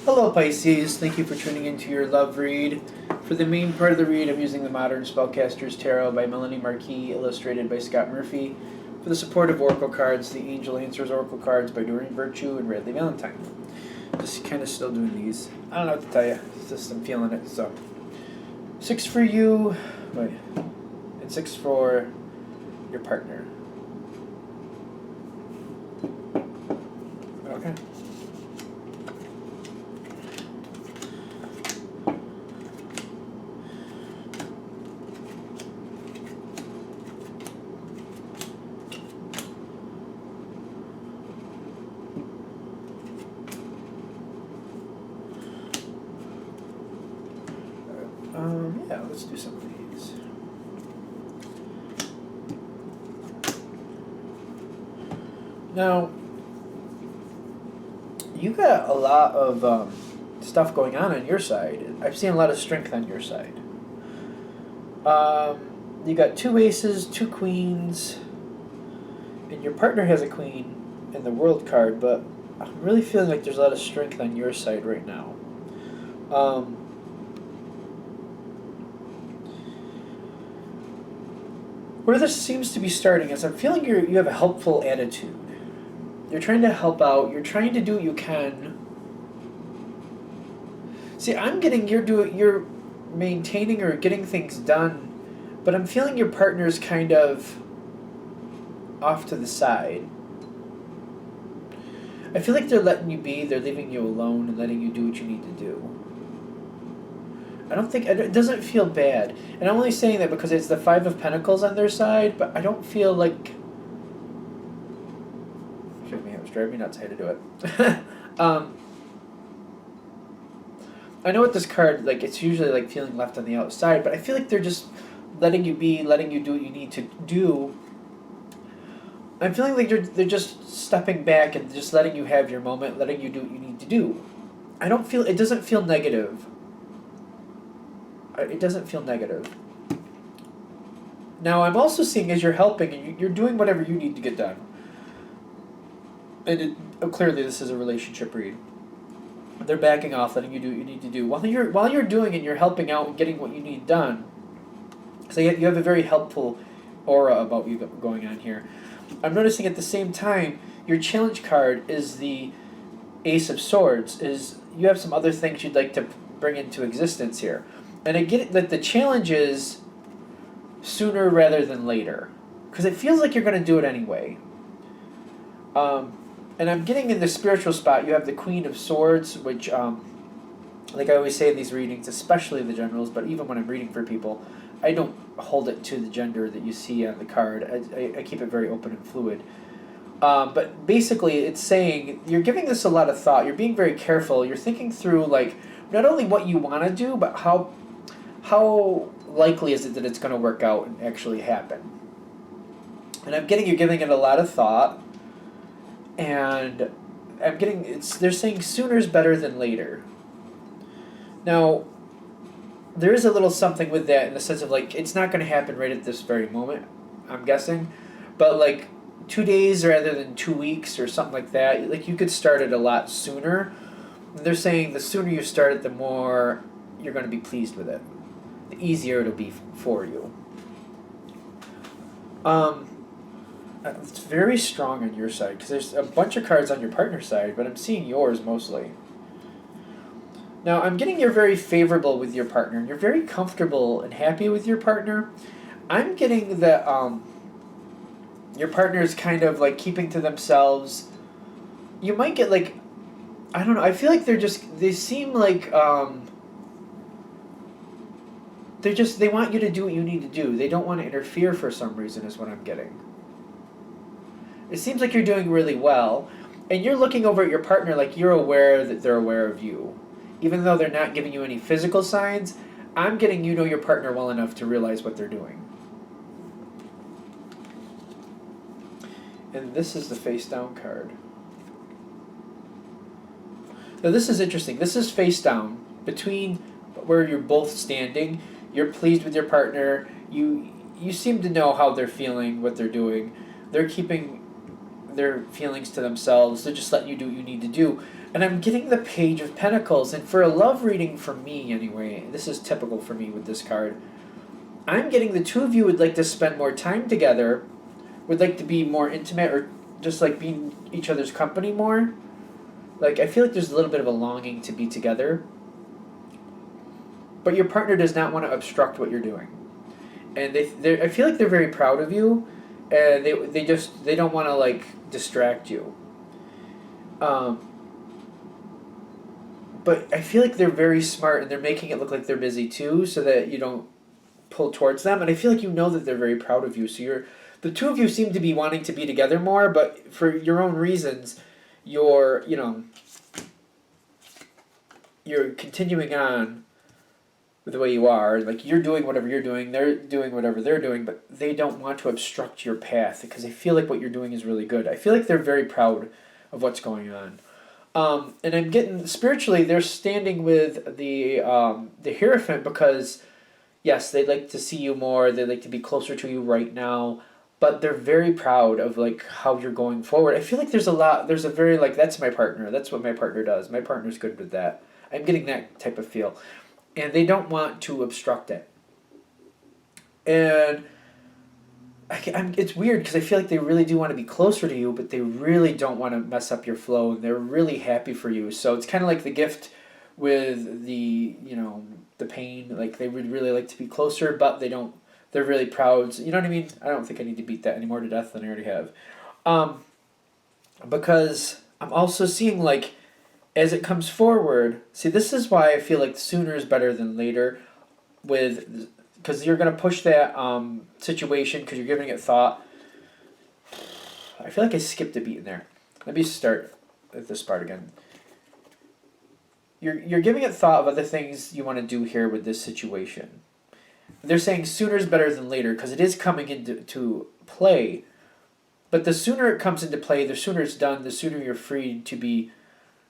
Hello Pisces, thank you for tuning into your love read. For the main part of the read, I'm using the Modern Spellcaster's Tarot by Melanie Marquis, illustrated by Scott Murphy. For the supportive oracle cards, the Angel Answers oracle cards by Doreen Virtue and Radley Valentine. Just kind of still doing these. I don't know what to tell you, it's just I'm feeling it, so. 6 for you, and 6 for your partner. Okay. Yeah, let's do some of these. Now, you got a lot of stuff going on your side. I've seen a lot of strength on your side. You got 2 aces, 2 queens, and your partner has a queen in the world card, but I'm really feeling like there's a lot of strength on your side right now. Where this seems to be starting is I'm feeling you have a helpful attitude. You're trying to help out. You're trying to do what you can. See, I'm getting you're maintaining or getting things done, but I'm feeling your partner's kind of off to the side. I feel like they're letting you be. They're leaving you alone and letting you do what you need to do. I don't think it doesn't feel bad, and I'm only saying that because it's the 5 of Pentacles on their side. But I don't feel like. Excuse me, it was driving me nuts. I had to do it. I know with this card, like it's usually like feeling left on the outside, but I feel like they're just letting you be, letting you do what you need to do. I'm feeling like they're just stepping back and just letting you have your moment, letting you do what you need to do. I don't feel it doesn't feel negative. It doesn't feel negative. Now, I'm also seeing as you're helping and you're doing whatever you need to get done. And clearly this is a relationship read. They're backing off, letting you do what you need to do. While you're doing and you're helping out and getting what you need done, so you have a very helpful aura about you going on here. I'm noticing at the same time, your challenge card is the Ace of Swords. Is you have some other things you'd like to bring into existence here. And I get it that the challenge is sooner rather than later. Because it feels like you're going to do it anyway. And I'm getting in the spiritual spot, you have the Queen of Swords, which, like I always say in these readings, especially the generals, but even when I'm reading for people, I don't hold it to the gender that you see on the card. I keep it very open and fluid. But basically, it's saying you're giving this a lot of thought. You're being very careful. You're thinking through, like, not only what you want to do, but how likely is it that it's going to work out and actually happen. And I'm getting you're giving it a lot of thought. And I'm getting they're saying sooner is better than later. Now, there is a little something with that in the sense of like it's not going to happen right at this very moment, I'm guessing, but like 2 days rather than 2 weeks or something like that. Like you could start it a lot sooner. And they're saying the sooner you start it, the more you're going to be pleased with it. The easier it'll be for you. It's very strong on your side because there's a bunch of cards on your partner's side, but I'm seeing yours mostly. Now, I'm getting you're very favorable with your partner, and you're very comfortable and happy with your partner. I'm getting that your partner is kind of like keeping to themselves. You might get like, I don't know, I feel like they seem like, they want you to do what you need to do. They don't want to interfere for some reason is what I'm getting. It seems like you're doing really well, and you're looking over at your partner like you're aware that they're aware of you. Even though they're not giving you any physical signs, I'm getting you know your partner well enough to realize what they're doing. And this is the face down card. Now this is interesting. This is face down between where you're both standing. You're pleased with your partner. You seem to know how they're feeling, what they're doing. They're keeping their feelings to themselves. They're just letting you do what you need to do. And I'm getting the Page of Pentacles. And for a love reading, for me anyway, this is typical for me with this card, I'm getting the two of you would like to spend more time together, would like to be more intimate, or just like be in each other's company more. Like, I feel like there's a little bit of a longing to be together. But your partner does not want to obstruct what you're doing. And I feel like they're very proud of you. And they don't want to, like, distract you. But I feel like they're very smart, and they're making it look like they're busy too, so that you don't pull towards them. And I feel like you know that they're very proud of you. So the two of you seem to be wanting to be together more, but for your own reasons, you're continuing on with the way you are. Like, you're doing whatever you're doing, they're doing whatever they're doing, but they don't want to obstruct your path because they feel like what you're doing is really good. I feel like they're very proud of what's going on. And I'm getting, spiritually, they're standing with the Hierophant because, yes, they'd like to see you more, they'd like to be closer to you right now, but they're very proud of, like, how you're going forward. I feel like there's a very, like, that's my partner, that's what my partner does, my partner's good with that. I'm getting that type of feel. And they don't want to obstruct it. And it's weird because I feel like they really do want to be closer to you, but they really don't want to mess up your flow, and they're really happy for you. So it's kind of like the Gift with the pain. Like, they would really like to be closer, but they don't. They're really proud. You know what I mean? I don't think I need to beat that any more to death than I already have. Because I'm also seeing, like, as it comes forward, see, this is why I feel like sooner is better than later, because you're going to push that situation because you're giving it thought. I feel like I skipped a beat in there. Let me start at this part again. You're giving it thought of other things you want to do here with this situation. They're saying sooner is better than later because it is coming into play. But the sooner it comes into play, the sooner it's done, the sooner you're free to be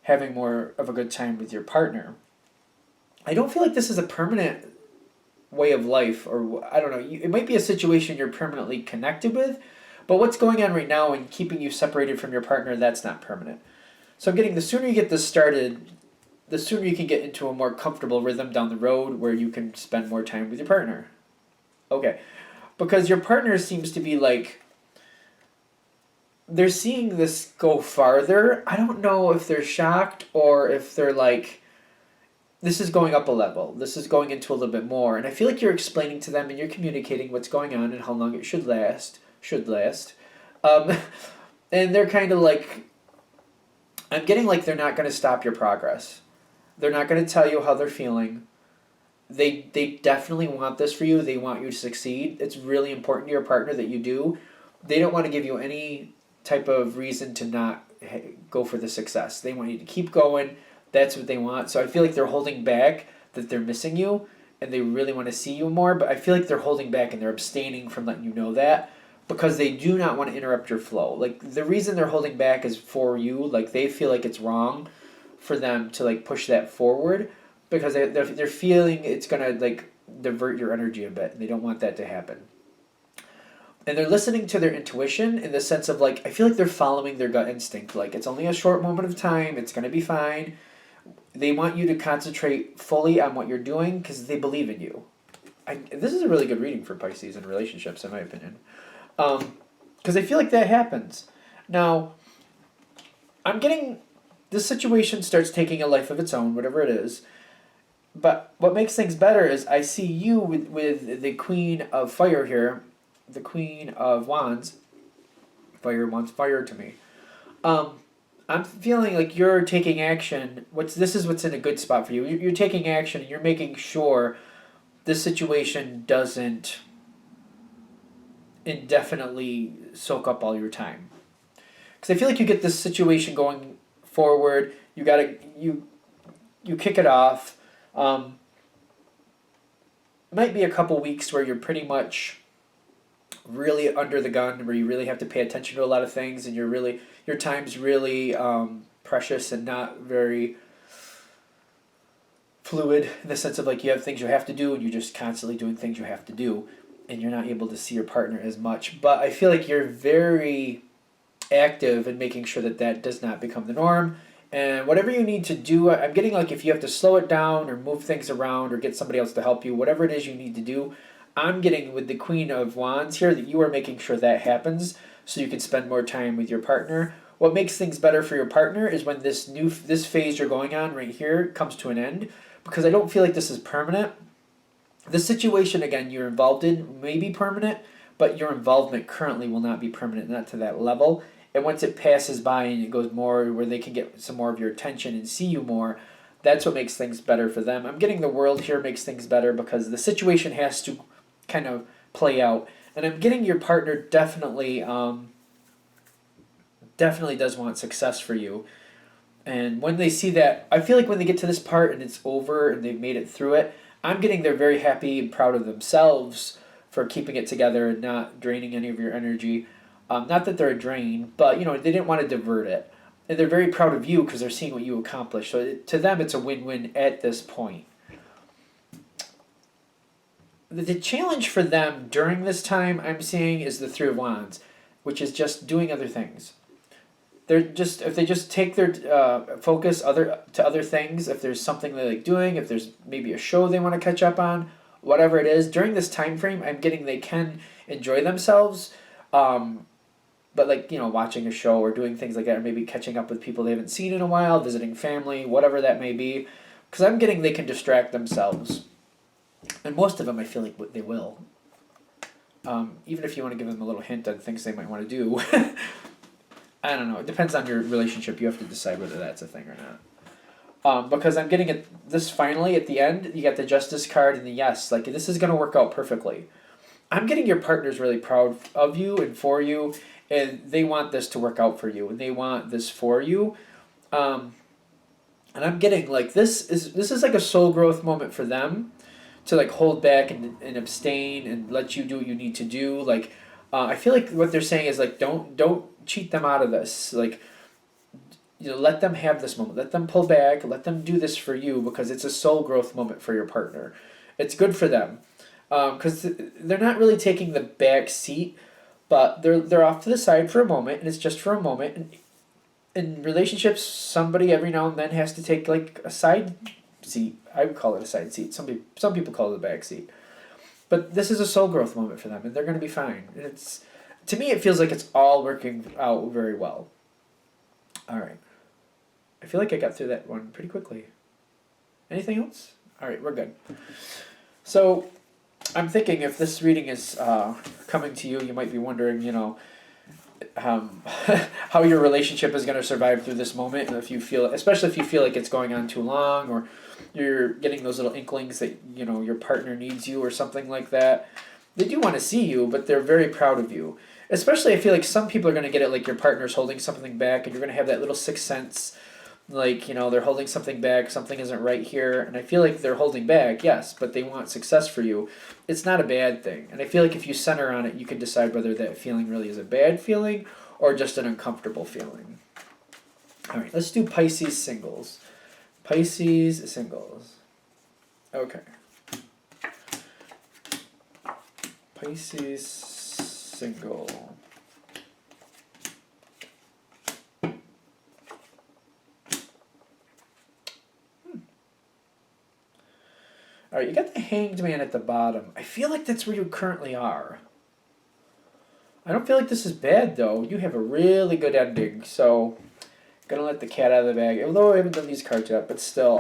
having more of a good time with your partner. I don't feel like this is a permanent way of life, or I don't know, it might be a situation you're permanently connected with, but what's going on right now and keeping you separated from your partner, that's not permanent. So I'm getting the sooner you get this started, the sooner you can get into a more comfortable rhythm down the road where you can spend more time with your partner. Okay. Because your partner seems to be like, they're seeing this go farther. I don't know if they're shocked or if they're like, this is going up a level. This is going into a little bit more. And I feel like you're explaining to them and you're communicating what's going on and how long it should last. And they're kind of like, I'm getting like they're not going to stop your progress. They're not going to tell you how they're feeling. They definitely want this for you. They want you to succeed. It's really important to your partner that you do. They don't want to give you any type of reason to not go for the success. They want you to keep going. That's what they want. So I feel like they're holding back, that they're missing you, and they really want to see you more. But I feel like they're holding back and they're abstaining from letting you know that because they do not want to interrupt your flow. Like, the reason they're holding back is for you. Like, they feel like it's wrong for them to, like, push that forward because they're feeling it's going to, like, divert your energy a bit, and they don't want that to happen. And they're listening to their intuition in the sense of, like, I feel like they're following their gut instinct. Like, it's only a short moment of time. It's going to be fine. They want you to concentrate fully on what you're doing because they believe in you. This is a really good reading for Pisces and relationships, in my opinion. Because I feel like that happens. Now, I'm getting... this situation starts taking a life of its own, whatever it is. But what makes things better is I see you with the Queen of Fire here, the Queen of Wands. Fire wants fire to me. I'm feeling like you're taking action. This is what's in a good spot for you. You're taking action and you're making sure this situation doesn't indefinitely soak up all your time. Because I feel like you get this situation going forward. You kick it off. Might be a couple weeks where you're pretty much really under the gun, where you really have to pay attention to a lot of things, and your time's really precious and not very fluid in the sense of, like, you have things you have to do and you're just constantly doing things you have to do, and you're not able to see your partner as much. But I feel like you're very active in making sure that that does not become the norm. And whatever you need to do, I'm getting like if you have to slow it down or move things around or get somebody else to help you, whatever it is you need to do, I'm getting with the Queen of Wands here that you are making sure that happens so you can spend more time with your partner. What makes things better for your partner is when this phase you're going on right here comes to an end, because I don't feel like this is permanent. The situation again you're involved in may be permanent, but your involvement currently will not be permanent, not to that level. And once it passes by and it goes more where they can get some more of your attention and see you more, that's what makes things better for them. I'm getting the world here makes things better because the situation has to kind of play out. And I'm getting your partner definitely does want success for you. And when they see that, I feel like when they get to this part and it's over and they've made it through it, I'm getting they're very happy and proud of themselves for keeping it together and not draining any of your energy. Not that they're a drain, but they didn't want to divert it. And they're very proud of you because they're seeing what you accomplished. So to them, it's a win-win at this point. The challenge for them during this time I'm seeing is the Three of Wands, which is just doing other things. If they just take their focus to other things, if there's something they like doing, if there's maybe a show they want to catch up on, whatever it is, during this time frame, I'm getting they can enjoy themselves, but like watching a show or doing things like that, or maybe catching up with people they haven't seen in a while, visiting family, whatever that may be, because I'm getting they can distract themselves, and most of them I feel like they will. Even if you want to give them a little hint on things they might want to do. I don't know. It depends on your relationship. You have to decide whether that's a thing or not. Because I'm getting this finally at the end. You got the Justice card and the Yes. Like this is going to work out perfectly. I'm getting your partner's really proud of you and for you, and they want this to work out for you, and they want this for you. And I'm getting like this is like a soul growth moment for them to like hold back and abstain and let you do what you need to do. Like I feel like what they're saying is like don't cheat them out of this. Like let them have this moment. Let them pull back. Let them do this for you because it's a soul growth moment for your partner. It's good for them because they're not really taking the back seat, but they're off to the side for a moment, and it's just for a moment. And in relationships, somebody every now and then has to take like a side seat. I would call it a side seat. Some people call it a back seat. But this is a soul growth moment for them, and they're going to be fine. And to me, it feels like it's all working out very well. All right. I feel like I got through that one pretty quickly. Anything else? All right, we're good. So I'm thinking if this reading is coming to you, you might be wondering, how your relationship is going to survive through this moment. Especially if you feel like it's going on too long, or you're getting those little inklings that your partner needs you or something like that. They do want to see you, but they're very proud of you. Especially I feel like some people are going to get it like your partner's holding something back, and you're going to have that little sixth sense, like they're holding something back, something isn't right here, and I feel like they're holding back, yes, but they want success for you. It's not a bad thing, and I feel like if you center on it, you can decide whether that feeling really is a bad feeling or just an uncomfortable feeling. All right, let's do Pisces singles. Pisces singles. Okay. Pisces single. All right, you got the Hanged Man at the bottom. I feel like that's where you currently are. I don't feel like this is bad, though. You have a really good ending, so gonna let the cat out of the bag. Although I haven't done these cards yet, but still,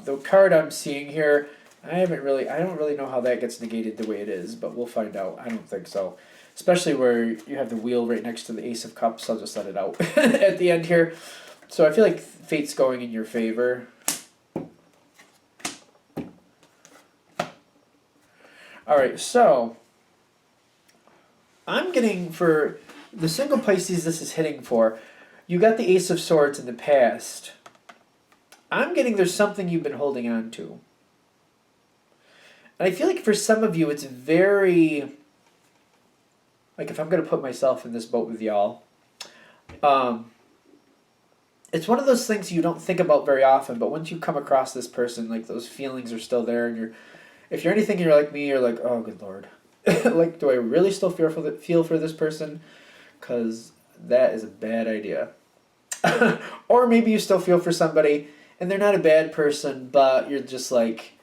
the card I'm seeing here, I don't really know how that gets negated the way it is, but we'll find out. I don't think so. Especially where you have the wheel right next to the Ace of Cups. I'll just let it out at the end here. So I feel like fate's going in your favor. Alright, so I'm getting for the single Pisces this is hitting for, you got the Ace of Swords in the past. I'm getting there's something you've been holding on to. And I feel like for some of you it's very, like if I'm going to put myself in this boat with y'all, it's one of those things you don't think about very often, but once you come across this person, like those feelings are still there, and if you're anything you're like me, you're like, oh good Lord. Like, do I really still feel for this person? Because that is a bad idea. Or maybe you still feel for somebody and they're not a bad person, but you're just like,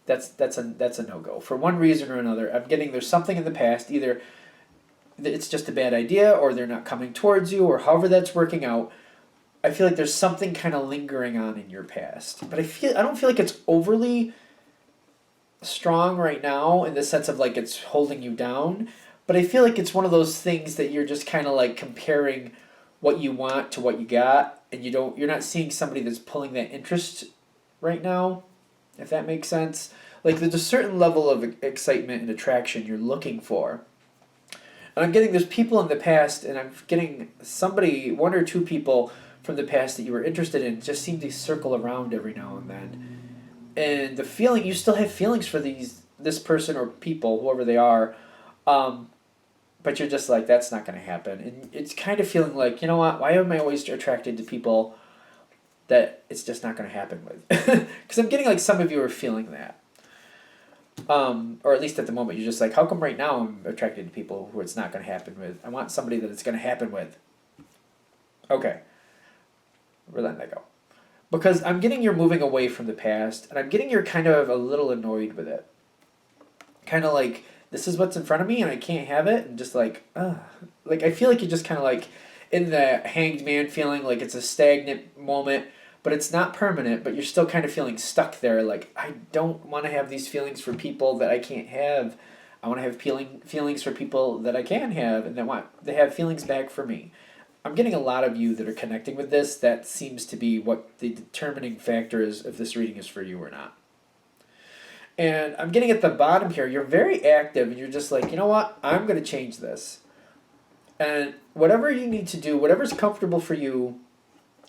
that's a no-go. For one reason or another, I'm getting there's something in the past, either it's just a bad idea or they're not coming towards you or however that's working out. I feel like there's something kind of lingering on in your past. But I don't feel like it's overly strong right now in the sense of like it's holding you down. But I feel like it's one of those things that you're just kind of like comparing what you want to what you got, and you're not seeing somebody that's pulling that interest right now, if that makes sense. Like there's a certain level of excitement and attraction you're looking for. And I'm getting there's people in the past, and I'm getting somebody, one or two people from the past that you were interested in just seem to circle around every now and then. And the feeling, you still have feelings for this person or people, whoever they are, but you're just like, that's not going to happen. And it's kind of feeling like, you know what, why am I always attracted to people that it's just not going to happen with? Because I'm getting like some of you are feeling that. Or at least at the moment, you're just like, how come right now I'm attracted to people who it's not going to happen with? I want somebody that it's going to happen with. Okay. We're letting that go. Because I'm getting you're moving away from the past, and I'm getting you're kind of a little annoyed with it. Kind of like, this is what's in front of me and I can't have it, and just like, like I feel like you're just kind of like in the hanged man feeling, like it's a stagnant moment, but it's not permanent, but you're still kind of feeling stuck there. Like, I don't want to have these feelings for people that I can't have. I want to have feelings for people that I can have, and they have feelings back for me. I'm getting a lot of you that are connecting with this. That seems to be what the determining factor is if this reading is for you or not. And I'm getting at the bottom here, you're very active and you're just like, you know what, I'm going to change this. And whatever you need to do, whatever's comfortable for you,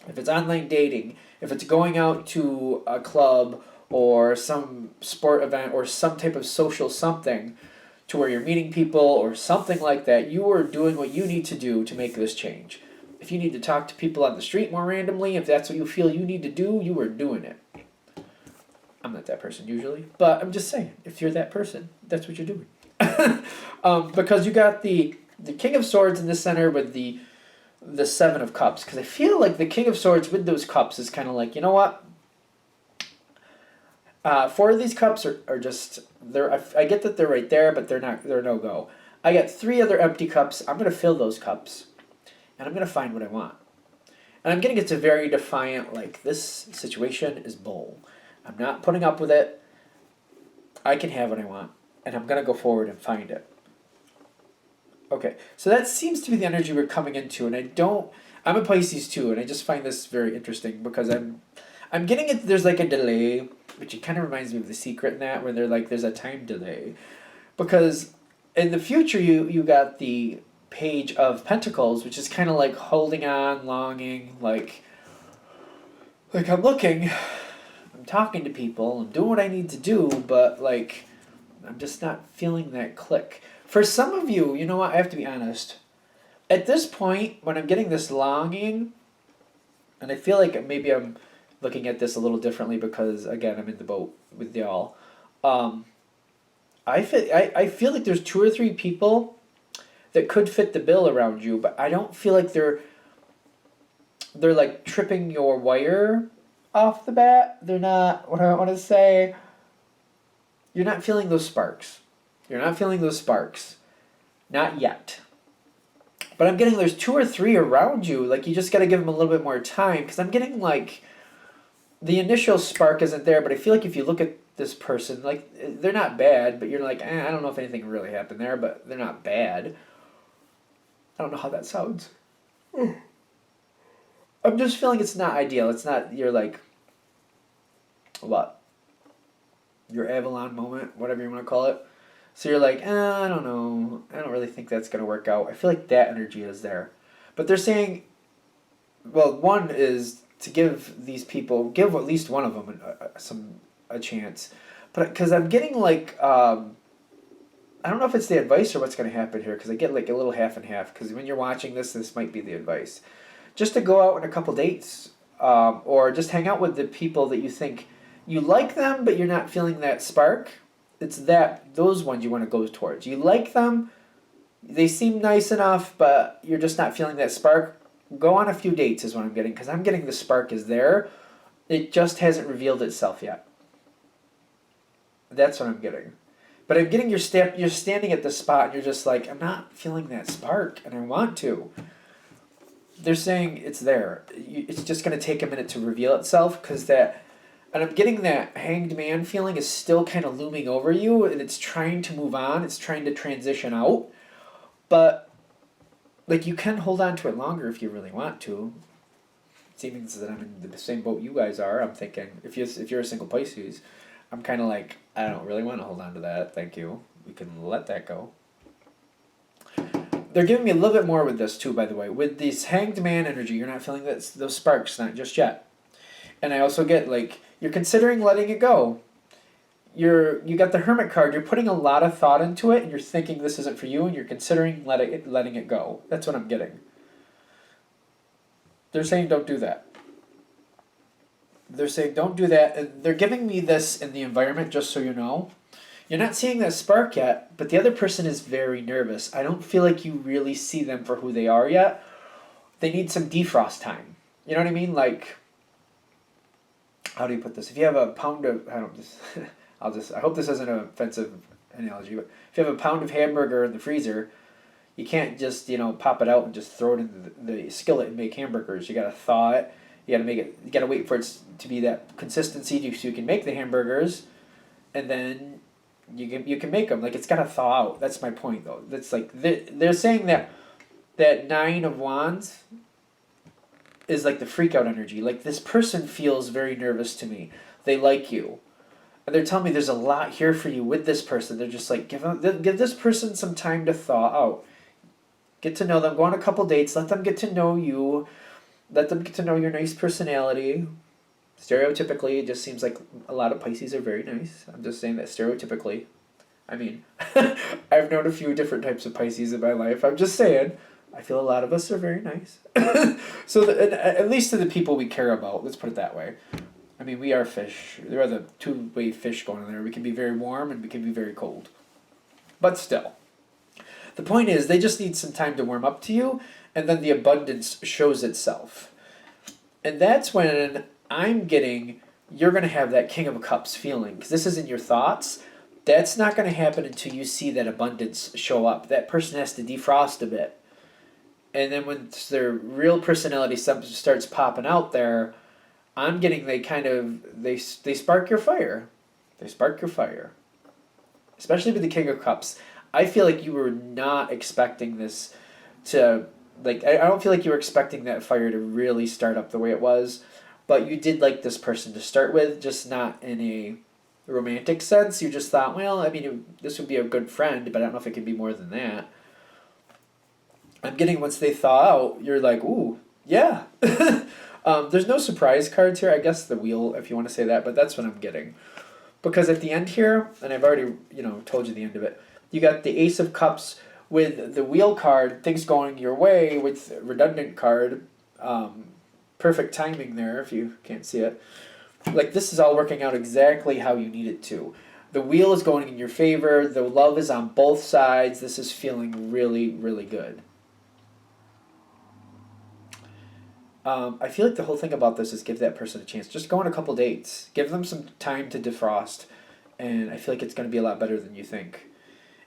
if it's online dating, if it's going out to a club or some sport event or some type of social something to where you're meeting people or something like that, you are doing what you need to do to make this change. If you need to talk to people on the street more randomly, if that's what you feel you need to do, you are doing it. I'm not that person usually, but I'm just saying, if you're that person, that's what you're doing. Because you got the King of Swords in the center with the Seven of Cups. Because I feel like the King of Swords with those cups is kind of like, you know what? 4 of these cups are just, I get that they're right there, but they're no-go. I got 3 other empty cups. I'm going to fill those cups, and I'm going to find what I want. And I'm getting it's a very defiant, like, this situation is bull. I'm not putting up with it. I can have what I want, and I'm going to go forward and find it. Okay, so that seems to be the energy we're coming into, and I'm a Pisces too, and I just find this very interesting because I'm getting it, there's like a delay, which it kind of reminds me of The Secret in that, where they're like, there's a time delay. Because in the future, you got the Page of Pentacles, which is kind of like holding on, longing, like I'm looking, I'm talking to people, I'm doing what I need to do, but like, I'm just not feeling that click. For some of you, you know what, I have to be honest. At this point, when I'm getting this longing, and I feel like maybe I'm looking at this a little differently because, again, I'm in the boat with y'all. I feel like there's 2 or 3 people that could fit the bill around you, but I don't feel like they're like tripping your wire off the bat. They're not, what I want to say, you're not feeling those sparks. You're not feeling those sparks. Not yet. But I'm getting there's 2 or 3 around you. Like, you just got to give them a little bit more time. Because I'm getting, like, the initial spark isn't there. But I feel like if you look at this person, like, they're not bad. But you're like, I don't know if anything really happened there. But they're not bad. I don't know how that sounds. I'm just feeling it's not ideal. It's not, you're like, what? Your Avalon moment, whatever you want to call it. So you're like, I don't know. I don't really think that's going to work out. I feel like that energy is there. But they're saying, well, one is to give these people, give at least one of them a chance. But because I'm getting like, I don't know if it's the advice or what's going to happen here, because I get like a little half and half. Because when you're watching this might be the advice. Just to go out on a couple dates, or just hang out with the people that you think you like them, but you're not feeling that spark. It's those ones you want to go towards. You like them, They seem nice enough, but you're just not feeling that spark. Go on a few dates is what I'm getting, because I'm getting the spark is there. It just hasn't revealed itself yet. That's what I'm getting. But I'm getting you're standing at the spot and you're just like, I'm not feeling that spark and I want to. They're saying it's there. It's just going to take a minute to reveal itself, because that, and I'm getting that hanged man feeling is still kind of looming over you, and it's trying to move on. It's trying to transition out. But like, you can hold on to it longer if you really want to. Seeming that I'm in the same boat you guys are, I'm thinking if you're a single Pisces, I'm kind of like, I don't really want to hold on to that. Thank you. We can let that go. They're giving me a little bit more with this too, by the way. With this hanged man energy, you're not feeling those sparks, not just yet. And I also get like, you're considering letting it go. You got the Hermit card. You're putting a lot of thought into it, and you're thinking this isn't for you, and you're considering letting it go. That's what I'm getting. They're saying don't do that. They're saying don't do that, and they're giving me this in the environment, just so you know. You're not seeing that spark yet, but the other person is very nervous. I don't feel like you really see them for who they are yet. They need some defrost time. You know what I mean? Like, how do you put this? If you have a pound of, I hope this isn't an offensive analogy, but if you have a pound of hamburger in the freezer, you can't just, pop it out and just throw it in the skillet and make hamburgers. You gotta thaw it. You gotta wait for it to be that consistency so you can make the hamburgers, and then you can make them. Like, it's gotta thaw out. That's my point, though. That's like they're saying that 9 of Wands is like the freak out energy. Like, this person feels very nervous to me. They like you, and they're telling me there's a lot here for you with this person. They're just like, give this person some time to thaw out. Get to know them. Go on a couple dates. Let them get to know you. Let them get to know your nice personality. Stereotypically, it just seems like a lot of Pisces are very nice. I'm just saying that stereotypically. I mean, I've known a few different types of Pisces in my life. I'm just saying, I feel a lot of us are very nice. So, at least to the people we care about, let's put it that way. I mean, we are fish. There are the two-way fish going on there. We can be very warm and we can be very cold. But still. The point is, they just need some time to warm up to you, and then the abundance shows itself. And that's when I'm getting, you're going to have that King of Cups feeling, because this is in your thoughts. That's not going to happen until you see that abundance show up. That person has to defrost a bit. And then when their real personality starts popping out there, I'm getting they spark your fire. They spark your fire. Especially with the King of Cups. I feel like you were not expecting this to, like, I don't feel like you were expecting that fire to really start up the way it was, but you did like this person to start with, just not in a romantic sense. You just thought, well, I mean, this would be a good friend, but I don't know if it can be more than that. I'm getting once they thaw out, you're like, ooh, yeah. There's no surprise cards here. I guess the wheel, if you want to say that, but that's what I'm getting. Because at the end here, and I've already, told you the end of it, you got the Ace of Cups with the wheel card, things going your way with redundant card. Perfect timing there if you can't see it. Like, this is all working out exactly how you need it to. The wheel is going in your favor. The love is on both sides. This is feeling really, really good. I feel like the whole thing about this is give that person a chance. Just go on a couple dates. Give them some time to defrost. And I feel like it's going to be a lot better than you think.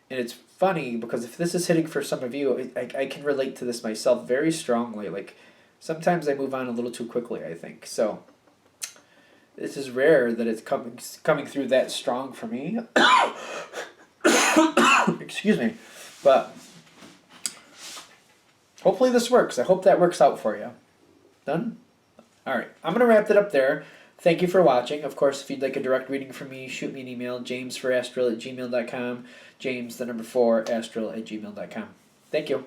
And it's funny because if this is hitting for some of you, I can relate to this myself very strongly. Like, sometimes I move on a little too quickly, I think. So this is rare that it's coming through that strong for me. Excuse me. But hopefully this works. I hope that works out for you. Done? All right. I'm going to wrap it up there. Thank you for watching. Of course, if you'd like a direct reading from me, shoot me an email, jamesforastral@gmail.com, james4astral@gmail.com. Thank you.